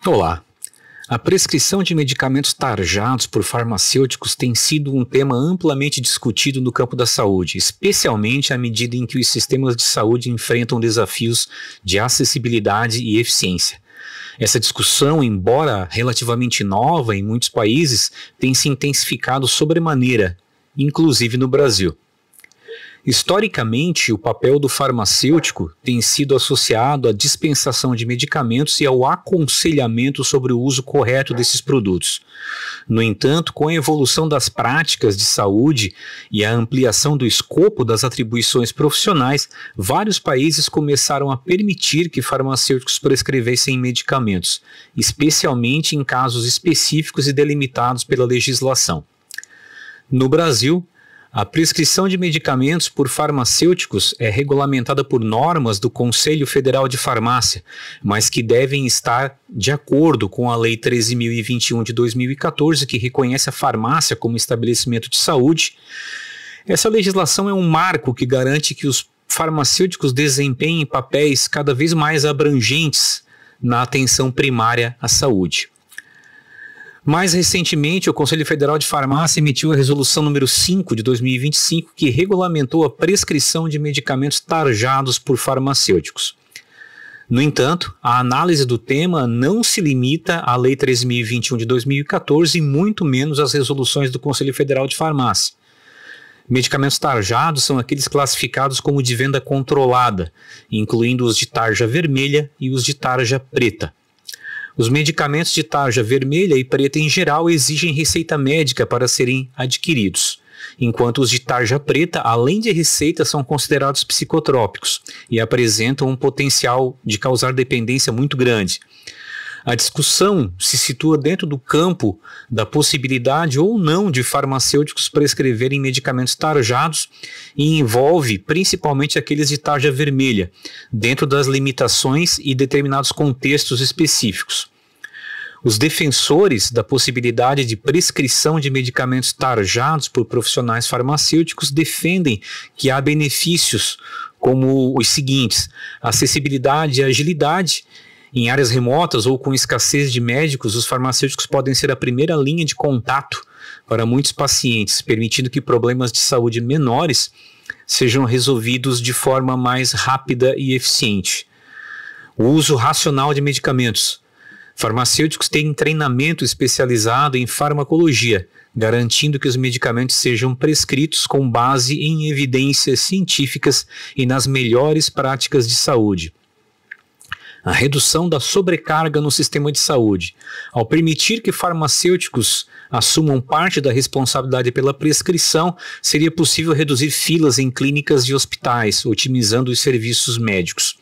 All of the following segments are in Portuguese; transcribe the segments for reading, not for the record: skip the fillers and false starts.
Olá! A prescrição de medicamentos tarjados por farmacêuticos tem sido um tema amplamente discutido no campo da saúde, especialmente à medida em que os sistemas de saúde enfrentam desafios de acessibilidade e eficiência. Essa discussão, embora relativamente nova em muitos países, tem se intensificado sobremaneira, inclusive no Brasil. Historicamente, o papel do farmacêutico tem sido associado à dispensação de medicamentos e ao aconselhamento sobre o uso correto desses produtos. No entanto, com a evolução das práticas de saúde e a ampliação do escopo das atribuições profissionais, vários países começaram a permitir que farmacêuticos prescrevessem medicamentos, especialmente em casos específicos e delimitados pela legislação. No Brasil, a prescrição de medicamentos por farmacêuticos é regulamentada por normas do Conselho Federal de Farmácia, mas que devem estar de acordo com a Lei 13.021 de 2014, que reconhece a farmácia como estabelecimento de saúde. Essa legislação é um marco que garante que os farmacêuticos desempenhem papéis cada vez mais abrangentes na atenção primária à saúde. Mais recentemente, o Conselho Federal de Farmácia emitiu a Resolução número 5 de 2025, que regulamentou a prescrição de medicamentos tarjados por farmacêuticos. No entanto, a análise do tema não se limita à Lei 13.021 de 2014 e muito menos às resoluções do Conselho Federal de Farmácia. Medicamentos tarjados são aqueles classificados como de venda controlada, incluindo os de tarja vermelha e os de tarja preta. Os medicamentos de tarja vermelha e preta em geral exigem receita médica para serem adquiridos, enquanto os de tarja preta, além de receita, são considerados psicotrópicos e apresentam um potencial de causar dependência muito grande. A discussão se situa dentro do campo da possibilidade ou não de farmacêuticos prescreverem medicamentos tarjados e envolve principalmente aqueles de tarja vermelha, dentro das limitações e determinados contextos específicos. Os defensores da possibilidade de prescrição de medicamentos tarjados por profissionais farmacêuticos defendem que há benefícios como os seguintes: acessibilidade e agilidade. Em áreas remotas ou com escassez de médicos, os farmacêuticos podem ser a primeira linha de contato para muitos pacientes, permitindo que problemas de saúde menores sejam resolvidos de forma mais rápida e eficiente. O uso racional de medicamentos. Farmacêuticos têm treinamento especializado em farmacologia, garantindo que os medicamentos sejam prescritos com base em evidências científicas e nas melhores práticas de saúde. A redução da sobrecarga no sistema de saúde. Ao permitir que farmacêuticos assumam parte da responsabilidade pela prescrição, seria possível reduzir filas em clínicas e hospitais, otimizando os serviços médicos.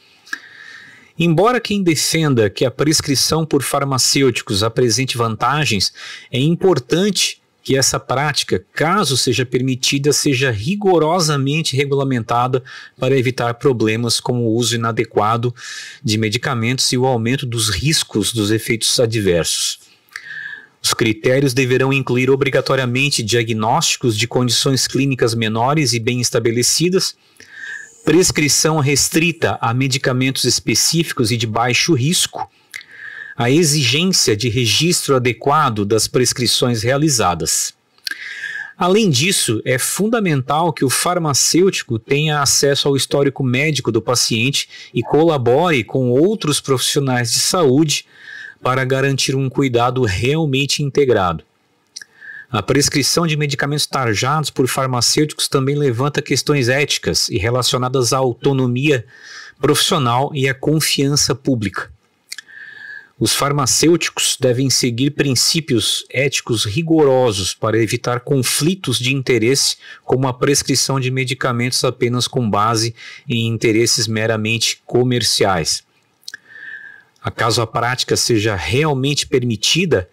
Embora quem defenda que a prescrição por farmacêuticos apresente vantagens, é importante que essa prática, caso seja permitida, seja rigorosamente regulamentada para evitar problemas como o uso inadequado de medicamentos e o aumento dos riscos dos efeitos adversos. Os critérios deverão incluir obrigatoriamente diagnósticos de condições clínicas menores e bem estabelecidas, prescrição restrita a medicamentos específicos e de baixo risco, a exigência de registro adequado das prescrições realizadas. Além disso, é fundamental que o farmacêutico tenha acesso ao histórico médico do paciente e colabore com outros profissionais de saúde para garantir um cuidado realmente integrado. A prescrição de medicamentos tarjados por farmacêuticos também levanta questões éticas e relacionadas à autonomia profissional e à confiança pública. Os farmacêuticos devem seguir princípios éticos rigorosos para evitar conflitos de interesse, como a prescrição de medicamentos apenas com base em interesses meramente comerciais. Caso a prática seja realmente permitida,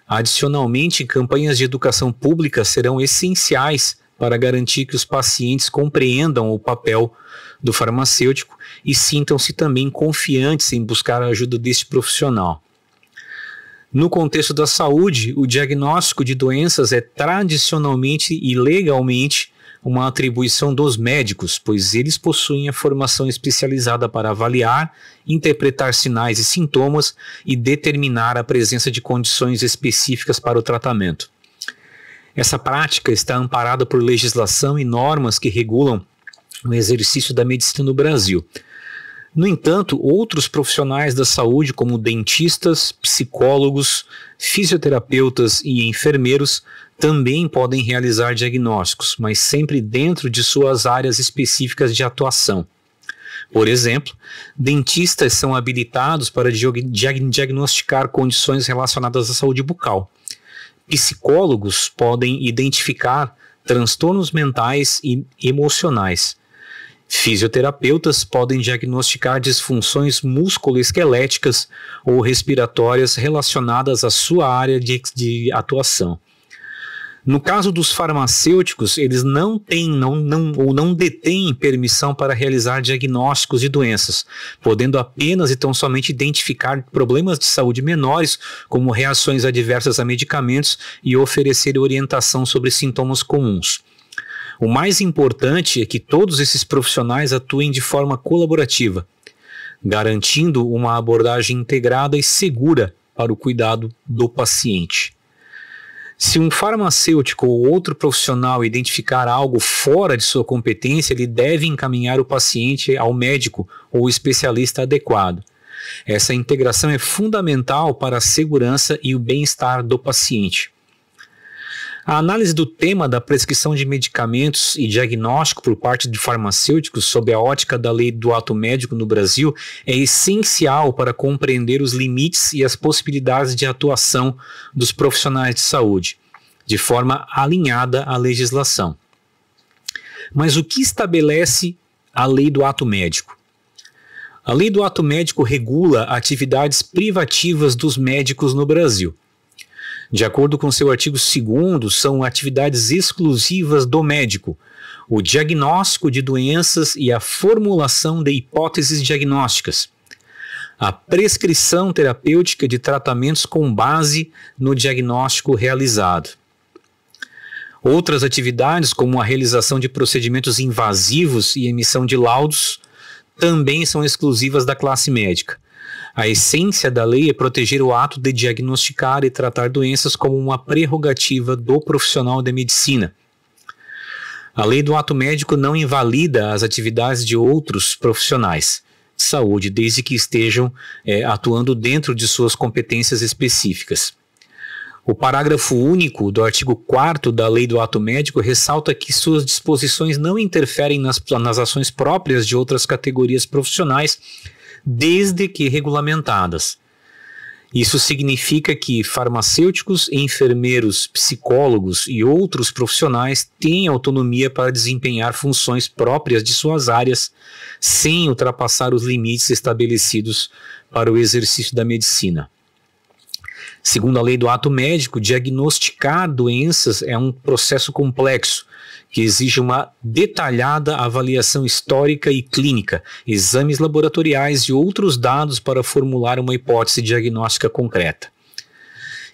adicionalmente, campanhas de educação pública serão essenciais para garantir que os pacientes compreendam o papel do farmacêutico e sintam-se também confiantes em buscar a ajuda deste profissional. No contexto da saúde, o diagnóstico de doenças é tradicionalmente e legalmente uma atribuição dos médicos, pois eles possuem a formação especializada para avaliar, interpretar sinais e sintomas e determinar a presença de condições específicas para o tratamento. Essa prática está amparada por legislação e normas que regulam o exercício da medicina no Brasil. No entanto, outros profissionais da saúde, como dentistas, psicólogos, fisioterapeutas e enfermeiros, também podem realizar diagnósticos, mas sempre dentro de suas áreas específicas de atuação. Por exemplo, dentistas são habilitados para diagnosticar condições relacionadas à saúde bucal. Psicólogos podem identificar transtornos mentais e emocionais. Fisioterapeutas podem diagnosticar disfunções musculoesqueléticas ou respiratórias relacionadas à sua área de atuação. No caso dos farmacêuticos, eles não detêm permissão para realizar diagnósticos de doenças, podendo apenas e tão somente identificar problemas de saúde menores, como reações adversas a medicamentos, e oferecer orientação sobre sintomas comuns. O mais importante é que todos esses profissionais atuem de forma colaborativa, garantindo uma abordagem integrada e segura para o cuidado do paciente. Se um farmacêutico ou outro profissional identificar algo fora de sua competência, ele deve encaminhar o paciente ao médico ou especialista adequado. Essa integração é fundamental para a segurança e o bem-estar do paciente. A análise do tema da prescrição de medicamentos e diagnóstico por parte de farmacêuticos sob a ótica da lei do ato médico no Brasil é essencial para compreender os limites e as possibilidades de atuação dos profissionais de saúde, de forma alinhada à legislação. Mas o que estabelece a lei do ato médico? A lei do ato médico regula atividades privativas dos médicos no Brasil. De acordo com seu artigo 2º, são atividades exclusivas do médico, o diagnóstico de doenças e a formulação de hipóteses diagnósticas, a prescrição terapêutica de tratamentos com base no diagnóstico realizado. Outras atividades, como a realização de procedimentos invasivos e emissão de laudos, também são exclusivas da classe médica. A essência da lei é proteger o ato de diagnosticar e tratar doenças como uma prerrogativa do profissional da medicina. A lei do ato médico não invalida as atividades de outros profissionais de saúde, desde que estejam atuando dentro de suas competências específicas. O parágrafo único do artigo 4º da lei do ato médico ressalta que suas disposições não interferem nas ações próprias de outras categorias profissionais, desde que regulamentadas. Isso significa que farmacêuticos, enfermeiros, psicólogos e outros profissionais têm autonomia para desempenhar funções próprias de suas áreas, sem ultrapassar os limites estabelecidos para o exercício da medicina. Segundo a lei do ato médico, diagnosticar doenças é um processo complexo, que exige uma detalhada avaliação histórica e clínica, exames laboratoriais e outros dados para formular uma hipótese diagnóstica concreta.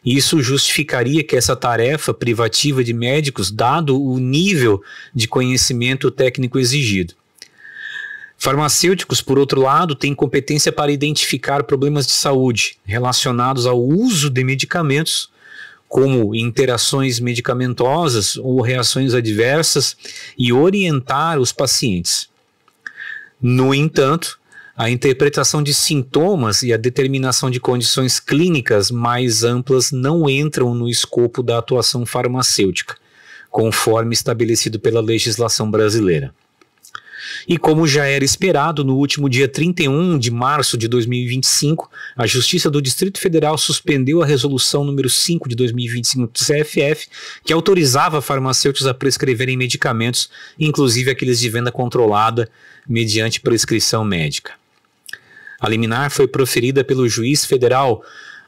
Isso justificaria que essa tarefa privativa de médicos, dado o nível de conhecimento técnico exigido. Farmacêuticos, por outro lado, têm competência para identificar problemas de saúde relacionados ao uso de medicamentos, como interações medicamentosas ou reações adversas, e orientar os pacientes. No entanto, a interpretação de sintomas e a determinação de condições clínicas mais amplas não entram no escopo da atuação farmacêutica, conforme estabelecido pela legislação brasileira. E como já era esperado, no último dia 31 de março de 2025, a Justiça do Distrito Federal suspendeu a resolução número 5 de 2025 do CFF, que autorizava farmacêuticos a prescreverem medicamentos, inclusive aqueles de venda controlada, mediante prescrição médica. A liminar foi proferida pelo juiz federal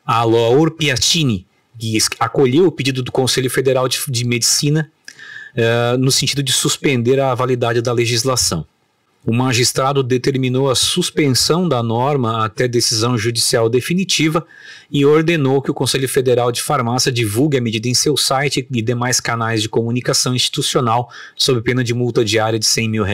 Alaor Piatini, que acolheu o pedido do Conselho Federal de Medicina no sentido de suspender a validade da legislação. O magistrado determinou a suspensão da norma até decisão judicial definitiva e ordenou que o Conselho Federal de Farmácia divulgue a medida em seu site e demais canais de comunicação institucional sob pena de multa diária de R$100 mil.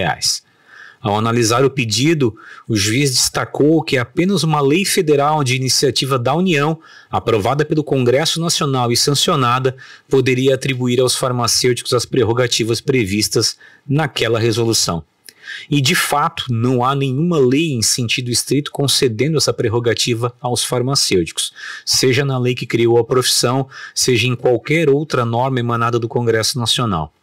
Ao analisar o pedido, o juiz destacou que apenas uma lei federal de iniciativa da União, aprovada pelo Congresso Nacional e sancionada, poderia atribuir aos farmacêuticos as prerrogativas previstas naquela resolução. E, de fato, não há nenhuma lei em sentido estrito concedendo essa prerrogativa aos farmacêuticos, seja na lei que criou a profissão, seja em qualquer outra norma emanada do Congresso Nacional.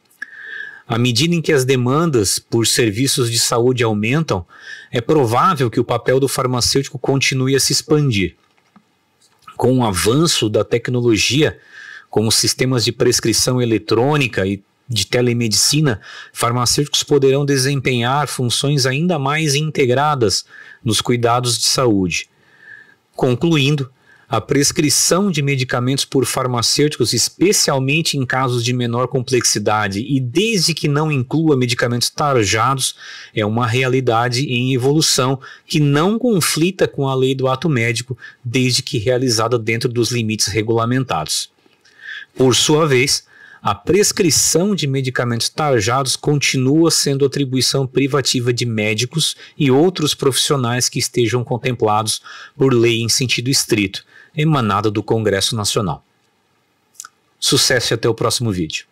À medida em que as demandas por serviços de saúde aumentam, é provável que o papel do farmacêutico continue a se expandir. Com o avanço da tecnologia, como sistemas de prescrição eletrônica e de telemedicina, farmacêuticos poderão desempenhar funções ainda mais integradas nos cuidados de saúde. Concluindo, a prescrição de medicamentos por farmacêuticos, especialmente em casos de menor complexidade e desde que não inclua medicamentos tarjados, é uma realidade em evolução que não conflita com a lei do ato médico, desde que realizada dentro dos limites regulamentados. Por sua vez, a prescrição de medicamentos tarjados continua sendo atribuição privativa de médicos e outros profissionais que estejam contemplados por lei em sentido estrito, emanada do Congresso Nacional. Sucesso e até o próximo vídeo.